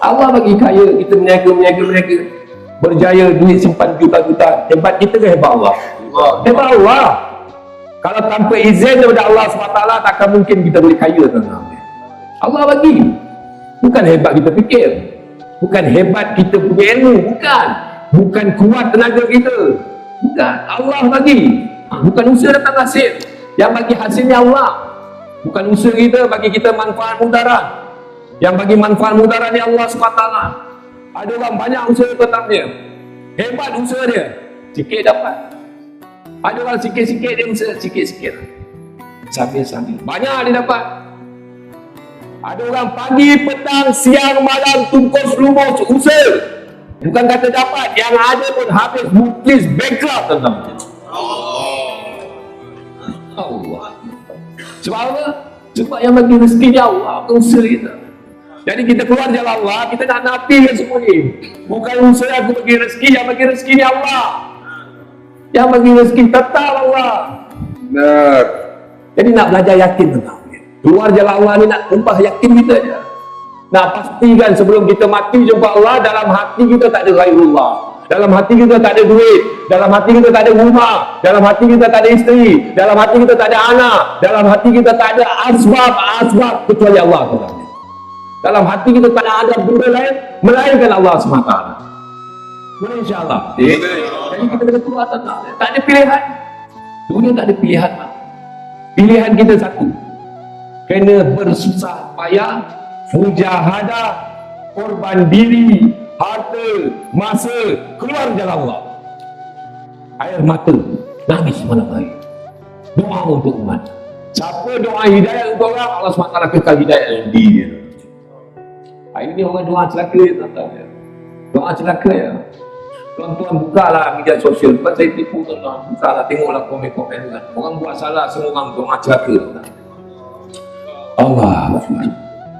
Allah bagi kaya, kita meniaga. Berjaya, duit simpan juta-juta. Hebat kita ke hebat Allah? Hebat Allah. Kalau tanpa izin daripada Allah SWT, takkan mungkin kita boleh kaya, tuan-tuan. Allah bagi. Bukan hebat kita fikir. Bukan hebat kita punya ilmu. Bukan kuat tenaga kita. Bukan. Allah bagi. Bukan usaha datang hasil. Yang bagi hasilnya Allah. Bukan usaha kita bagi kita manfaat mudarat. Yang bagi manfaat mudarat ni Allah SWT. Ada orang banyak usaha tetap dia. Hebat usaha dia. Sikit dapat. Ada orang sikit-sikit dia usaha, sikit-sikit. Sambil-sambil. Banyak dia dapat. Ada orang pagi, petang, siang, malam, tungkus, lumus, usaha. Bukan kata dapat. Yang ada pun habis, muklis, bankrupt tentang dia. Allah. Sebab apa? Sebab yang bagi rezeki dia Allah, bukan usaha kita. Jadi kita keluar jalan Allah, kita nak nafikan semua ni. Bukan usaha aku bagi rezeki, yang bagi rezeki ni Allah. Yang bagi rezeki tetap Allah. Benar. Jadi nak belajar yakin tentang dia. Keluar jalan Allah ni nak tumpah yakin kita je. Nak pastikan sebelum kita mati jumpa Allah, dalam hati kita tak ada ghairullah. Dalam hati kita tak ada duit. Dalam hati kita tak ada rumah. Dalam hati kita tak ada isteri. Dalam hati kita tak ada anak. Dalam hati kita tak ada asbab kecuali Allah. Dalam hati kita tak ada benda lain melainkan Allah SWT. Boleh insyaAllah. Jadi kita kena keluar tak ada pilihan. Dunia tak ada pilihan. Pilihan kita satu. Kena bersusah payah, mujahadah, korban diri, harta, masa, keluar jalan Allah. Air mata, nangis malam hari. Doa untuk umat. Siapa doa hidayah untuk orang, Allah SWT kekal hidayah yang dia. Hari ni orang doa celaka ya, tuan-tuan. Doa celaka ya. Tuan-tuan bukalah media sosial. Bukan saya tipu, tuan-tuan. Bukalah, tengoklah komen-komen. Orang buat salah, semua orang doa celaka. Allah.